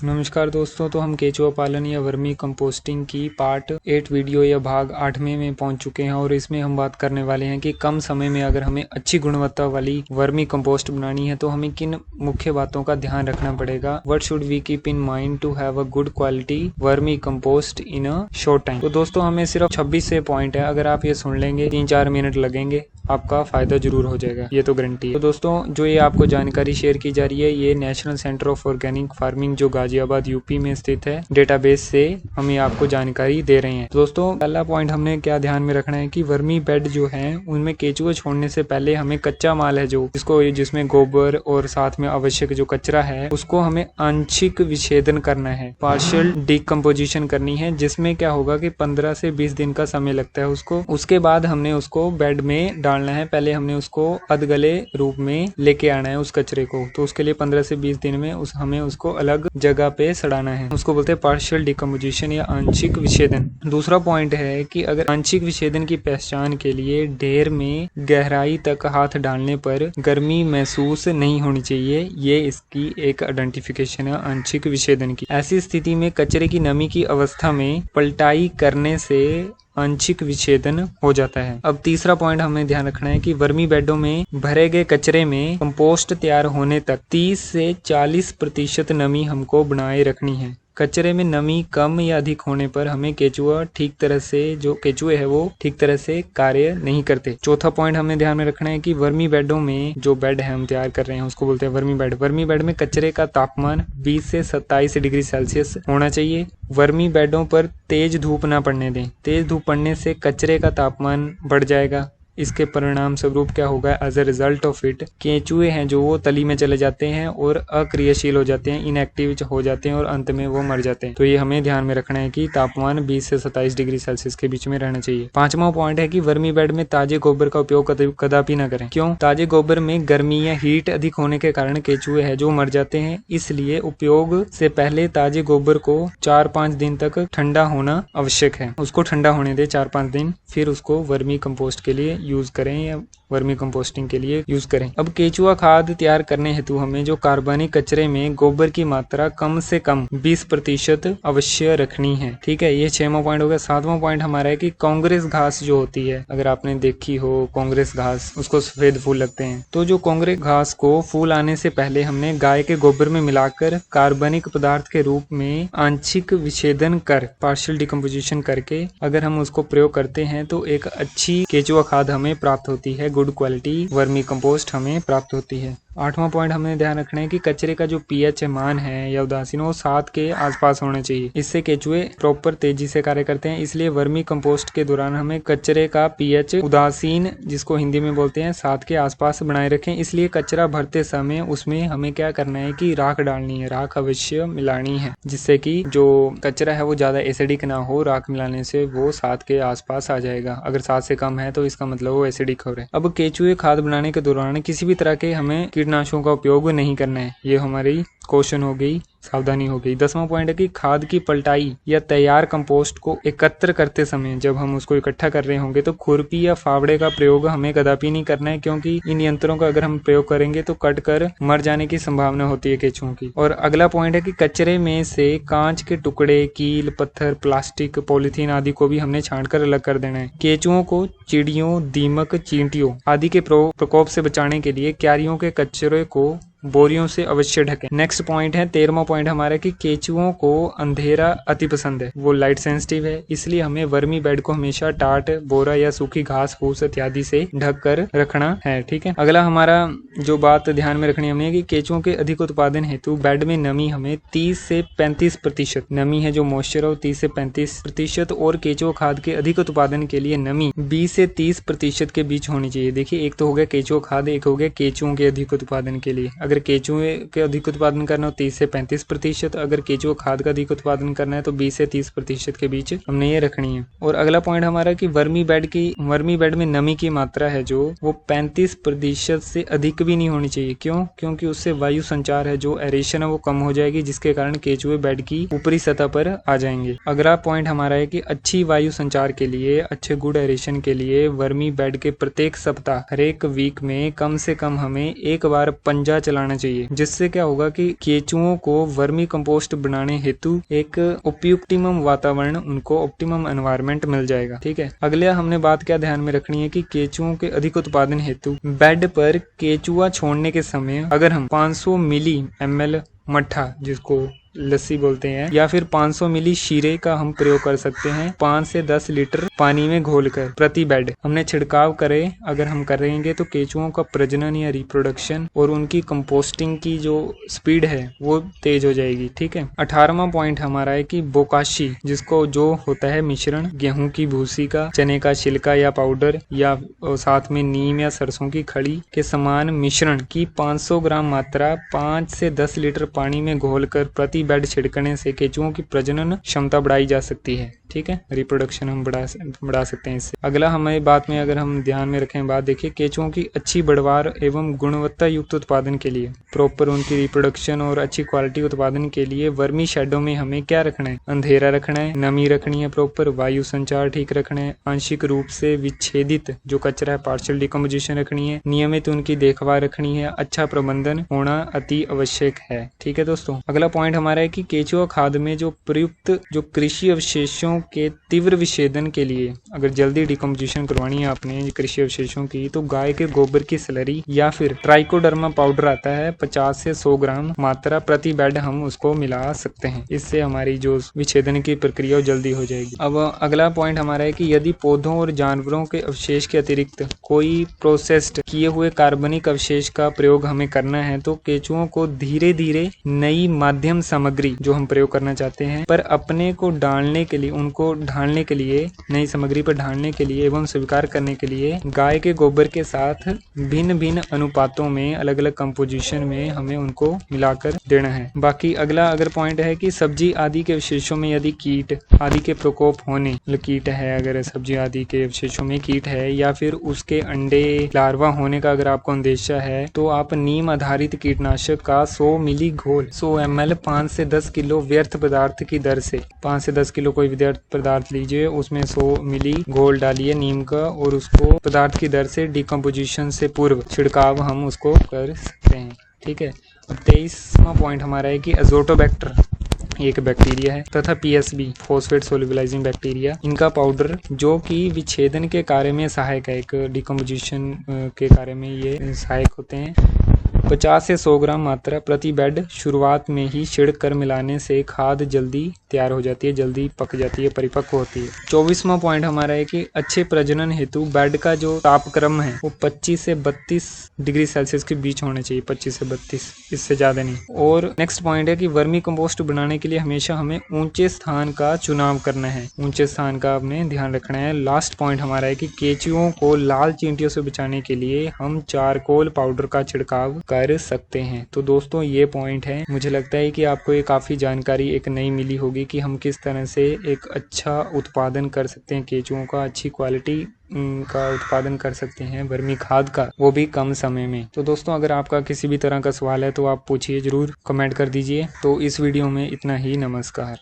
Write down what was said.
नमस्कार दोस्तों, तो हम केचुआ पालन या वर्मी कंपोस्टिंग की पार्ट 8 वीडियो या भाग 8वें में पहुंच चुके हैं और इसमें हम बात करने वाले हैं कि कम समय में अगर हमें अच्छी गुणवत्ता वाली वर्मी कंपोस्ट बनानी है तो हमें किन मुख्य बातों का ध्यान रखना पड़ेगा। What should we keep in mind to have a good quality vermicompost in a short time. तो दोस्तों हमें सिर्फ 26 से पॉइंट है, अगर आप ये सुन लेंगे 3-4 मिनट लगेंगे, आपका फायदा जरूर हो जाएगा, ये तो गारंटी है। तो दोस्तों जो ये आपको जानकारी शेयर की जा रही है ये national centre of organic farming जो गाजियाबाद यूपी में स्थित है डेटाबेस से हम आपको जानकारी दे रहे हैं। दोस्तों पहला पॉइंट हमने क्या ध्यान में रखना है कि वर्मी बेड जो है उनमें केचुआ छोड़ने से पहले हमें कच्चा माल है जिसमें गोबर और साथ में आवश्यक जो कचरा है उसको हमें आंशिक विच्छेदन करना है, पार्शियल डिकम्पोजिशन करनी है, जिसमें क्या होगा कि 15 से 20 दिन का समय लगता है उसको। उसके बाद हमने उसको बेड में डालना है, पहले हमने उसको अधगले रूप में लेके आना है उस कचरे को। तो उसके लिए 15 से 20 दिन में हमें उसको अलग जगह पे सड़ाना है, उसको बोलते हैं पार्शियल डिकम्पोजिशन या आंशिक विच्छेदन। दूसरा पॉइंट है कि अगर आंशिक विच्छेदन की पहचान के लिए ढेर में गहराई तक हाथ डालने पर गर्मी महसूस नहीं होनी चाहिए, ये इसकी एक आइडेंटिफिकेशन है आंशिक विच्छेदन की। ऐसी स्थिति में कचरे की नमी की अवस्था में पलटाई करने से आंशिक विच्छेदन हो जाता है। अब तीसरा पॉइंट हमें ध्यान रखना है कि वर्मी बेडों में भरे गए कचरे में कंपोस्ट तैयार होने तक 30 से 40% नमी हमको बनाए रखनी है। कचरे में नमी कम या अधिक होने पर हमें केचुए है वो ठीक तरह से कार्य नहीं करते। चौथा पॉइंट हमें ध्यान में रखना है कि वर्मी बेडों में जो बेड है हम तैयार कर रहे हैं उसको बोलते हैं वर्मी बेड। वर्मी बेड में कचरे का तापमान 20 से 27 डिग्री सेल्सियस होना चाहिए। वर्मी बेडों पर तेज धूप न पड़ने दें, तेज धूप पड़ने से कचरे का तापमान बढ़ जाएगा। इसके परिणाम स्वरूप क्या होगा, as a result of it केंचुए हैं जो वो तली में चले जाते हैं और अक्रियाशील हो जाते हैं, इनएक्टिव हो जाते हैं और अंत में वो मर जाते हैं। तो ये हमें ध्यान में रखना है कि तापमान 20 से 27 डिग्री सेल्सियस के बीच में रहना चाहिए। पांचवा पॉइंट है कि वर्मी बेड में ताजे गोबर का उपयोग कदापि न करें। क्यों? ताजे गोबर में गर्मी या हीट अधिक होने के कारण केंचुए हैं जो मर जाते हैं, इसलिए उपयोग से पहले ताजे गोबर को 4-5 दिन तक ठंडा होना आवश्यक है। उसको ठंडा होने दे 4-5 दिन, फिर उसको वर्मी कंपोस्ट के लिए यूज करें या वर्मी कंपोस्टिंग के लिए यूज करें। अब केचुआ खाद तैयार करने हेतु हमें जो कार्बनिक कचरे में गोबर की मात्रा कम से कम 20% अवश्य रखनी है। ठीक है, ये 6वां पॉइंट हो गया। 7वां पॉइंट हमारा है कि कांग्रेस घास जो होती है, अगर आपने देखी हो कांग्रेस घास, उसको सफेद फूल लगते हैं, तो जो कांग्रेस घास को फूल आने से पहले हमने गाय के गोबर में मिलाकर कार्बनिक पदार्थ के रूप में आंशिक विच्छेदन कर पार्शियल डिकम्पोजिशन करके अगर हम उसको प्रयोग करते हैं तो एक अच्छी केचुआ खाद हमें प्राप्त होती है, गुड क्वालिटी वर्मी कंपोस्ट हमें प्राप्त होती है। 8वां पॉइंट हमें ध्यान रखना है कि कचरे का जो पीएच मान है या उदासीन वो 7 के आसपास होना चाहिए। इससे केचुए प्रॉपर तेजी से कार्य करते हैं, इसलिए वर्मी कंपोस्ट के दौरान हमें कचरे का पीएच उदासीन, जिसको हिंदी में बोलते हैं, 7 के आसपास बनाए रखें। इसलिए कचरा भरते समय उसमें हमें क्या करना है कि राख डालनी है, राख अवश्य मिलानी है, जिससे कि जो कचरा है वो ज्यादा एसिडिक ना हो। राख मिलाने से वो 7 के आसपास आ जाएगा। अगर 7 से कम है तो इसका मतलब वो एसिडिक हो रहा है। अब केचुए खाद बनाने के दौरान किसी भी तरह के हमें कीटनाशकों का उपयोग नहीं करना है, ये हमारी क्वेश्चन हो गई, सावधानी हो गई। 10वां पॉइंट है कि खाद की पलटाई या तैयार कंपोस्ट को एकत्र करते समय जब हम उसको इकट्ठा कर रहे होंगे तो खुरपी या फावड़े का प्रयोग हमें कदापि नहीं करना है, क्योंकि इन यंत्रों का अगर हम प्रयोग करेंगे तो कट कर मर जाने की संभावना होती है केंचुओं की। और अगला पॉइंट है कि कचरे में से कांच के टुकड़े, कील, पत्थर, प्लास्टिक, पॉलीथीन आदि को भी हमने छांटकर अलग कर देना है। केंचुओं को चिड़ियों, दीमक, चींटियों आदि के प्रकोप से बचाने के लिए क्यारियों के कचरे को बोरियों से अवश्य ढकें। नेक्स्ट पॉइंट है 13वां पॉइंट हमारा कि केंचुओं को अंधेरा अति पसंद है, वो लाइट सेंसिटिव है, इसलिए हमें वर्मी बेड को हमेशा टाट, बोरा या सूखी घास फूस इत्यादि से ढक कर रखना है। ठीक है, अगला हमारा जो बात ध्यान में रखनी हमें कि केंचुओं के अधिक उत्पादन हेतु बेड में नमी हमें 30 से 35% नमी है, जो मॉइस्चर हो 30 से 35%, और केंचुआ खाद के अधिक उत्पादन के लिए नमी 20 से 30% के बीच होनी चाहिए। देखिए, एक तो हो गया केंचुआ खाद, एक हो गया केंचुओं के अधिक उत्पादन के लिए। अगर केचुए के अधिक उत्पादन करना हो 30 से 35%, अगर केचुआ खाद का अधिक उत्पादन करना है तो 20 से 30% के बीच हमने ये रखनी है। और अगला पॉइंट हमारा कि वर्मी बेड में नमी की मात्रा है जो वो 35% से अधिक भी नहीं होनी चाहिए। क्यों? क्योंकि उससे वायु संचार है जो एरेशन है वो कम हो जाएगी, जिसके कारण केचुए बेड की ऊपरी सतह पर आ जाएंगे। अगला पॉइंट हमारा है कि अच्छी वायु संचार के लिए, अच्छे गुड एरेशन के लिए वर्मी बेड के प्रत्येक सप्ताह, हर एक वीक में कम से कम हमें एक बार पंजा चलाना चाहिए, जिससे क्या होगा कि केचुओं को वर्मी कंपोस्ट बनाने हेतु एक ऑप्टिमम वातावरण, उनको ऑप्टिमम एनवायरनमेंट मिल जाएगा। ठीक है। अगले हमने बात क्या ध्यान में रखनी है कि केचुओं के अधिक उत्पादन हेतु बेड पर केचुआ छोड़ने के समय अगर हम 500 मिली ml मट्ठा, जिसको लस्सी बोलते हैं, या फिर 500 मिली शीरे का हम प्रयोग कर सकते हैं 5 से 10 लीटर पानी में घोलकर प्रति बेड हमने छिड़काव करे। अगर हम करेंगे तो केचुओं का प्रजनन या रिप्रोडक्शन और उनकी कंपोस्टिंग की जो स्पीड है वो तेज हो जाएगी। ठीक है। 18वां पॉइंट हमारा है कि बोकाशी, जिसको जो होता है मिश्रण गेहूं की भूसी का, चने का छिलका या पाउडर, या साथ में नीम या सरसों की खड़ी के समान मिश्रण की 500 ग्राम मात्रा 5 से 10 लीटर पानी में घोलकर प्रति बेड छिड़कने से केचुओं की प्रजनन क्षमता बढ़ाई जा सकती है। ठीक है। रिप्रोडक्शन हम बढ़ा सकते हैं इससे। अगला हमारी बात में अगर हम ध्यान में रखें बात, देखिए केचुओं की अच्छी बढ़वार एवं गुणवत्ता युक्त उत्पादन के लिए, प्रॉपर उनकी रिप्रोडक्शन और अच्छी क्वालिटी उत्पादन के लिए वर्मी शेडों में हमें क्या रखना है? अंधेरा रखना है, नमी रखनी है, प्रॉपर वायु संचार ठीक रखना है, आंशिक रूप से विच्छेदित जो कचरा है पार्शियल डिकम्पोजिशन रखनी है, नियमित उनकी देखभाल रखनी है, अच्छा प्रबंधन होना अति आवश्यक है। ठीक है दोस्तों। अगला पॉइंट हमारा है कि केचुआ खाद में जो प्रयुक्त जो कृषि अवशेषों के तीव्र विच्छेदन के लिए, अगर जल्दी डिकम्पोजिशन करवानी है आपने कृषि अवशेषों की, तो गाय के गोबर की स्लरी या फिर ट्राइकोडर्मा पाउडर आता है 50 से 100 ग्राम मात्रा प्रति बेड हम उसको मिला सकते हैं। इससे हमारी जो विच्छेदन की प्रक्रिया जल्दी हो जाएगी। अब अगला पॉइंट हमारा है कि यदि पौधों और जानवरों के अवशेष के अतिरिक्त कोई प्रोसेस्ड किए हुए कार्बनिक अवशेष का प्रयोग हमें करना है तो केचुओं को धीरे धीरे नई माध्यम सामग्री जो हम प्रयोग करना चाहते हैं पर अपने को डालने के लिए, उनको ढालने के लिए, नई सामग्री पर ढालने के लिए एवं स्वीकार करने के लिए गाय के गोबर के साथ भिन्न भिन्न अनुपातों में, अलग अलग कंपोजिशन में हमें उनको मिलाकर देना है। बाकी अगला अगर पॉइंट है कि सब्जी आदि के अवशेषों में यदि कीट आदि के प्रकोप होने, कीट है, अगर सब्जी आदि के अवशेषों में कीट है या फिर उसके अंडे लार्वा होने का अगर आपको अंदेशा है तो आप नीम आधारित कीटनाशक का 100 मिली घोल 100 ml 5 से 10 किलो व्यर्थ पदार्थ की दर से, 5 से 10 किलो कोई व्यर्थ पदार्थ लीजिए, उसमें 100 मिली घोल डालिए नीम का और उसको पदार्थ की दर से डिकम्पोजिशन से पूर्व छिड़काव हम उसको कर सकते हैं। ठीक है। 23वां पॉइंट हमारा है कि एजोटोबैक्टर एक बैक्टीरिया है तथा पीएसबी फॉस्फेट सोल्युबलाइजिंग बैक्टीरिया, इनका पाउडर जो कि विच्छेदन के कार्य में सहायक है, एक डिकम्पोजिशन के कार्य में ये सहायक होते हैं। 50 से 100 ग्राम मात्रा प्रति बेड शुरुआत में ही छिड़क कर मिलाने से खाद जल्दी तैयार हो जाती है, जल्दी पक जाती है, परिपक्व होती है। 24वां पॉइंट हमारा है कि अच्छे प्रजनन हेतु बेड का जो तापक्रम है वो 25 से 32 डिग्री सेल्सियस के बीच होना चाहिए, 25 से 32, इससे ज्यादा नहीं। और नेक्स्ट पॉइंट है कि वर्मी कंपोस्ट बनाने के लिए हमेशा हमें ऊंचे स्थान का चुनाव करना है, ऊंचे स्थान का आपने ध्यान रखना है। लास्ट पॉइंट हमारा है कि केचुओं को लाल चींटियों से बचाने के लिए हम चारकोल पाउडर का छिड़काव कर सकते हैं। तो दोस्तों ये पॉइंट है, मुझे लगता है कि आपको ये काफी जानकारी एक नई मिली होगी कि हम किस तरह से एक अच्छा उत्पादन कर सकते हैं केचुओं का, अच्छी क्वालिटी का उत्पादन कर सकते हैं वर्मी खाद का, वो भी कम समय में। तो दोस्तों अगर आपका किसी भी तरह का सवाल है तो आप पूछिए, जरूर कमेंट कर दीजिए। तो इस वीडियो में इतना ही, नमस्कार।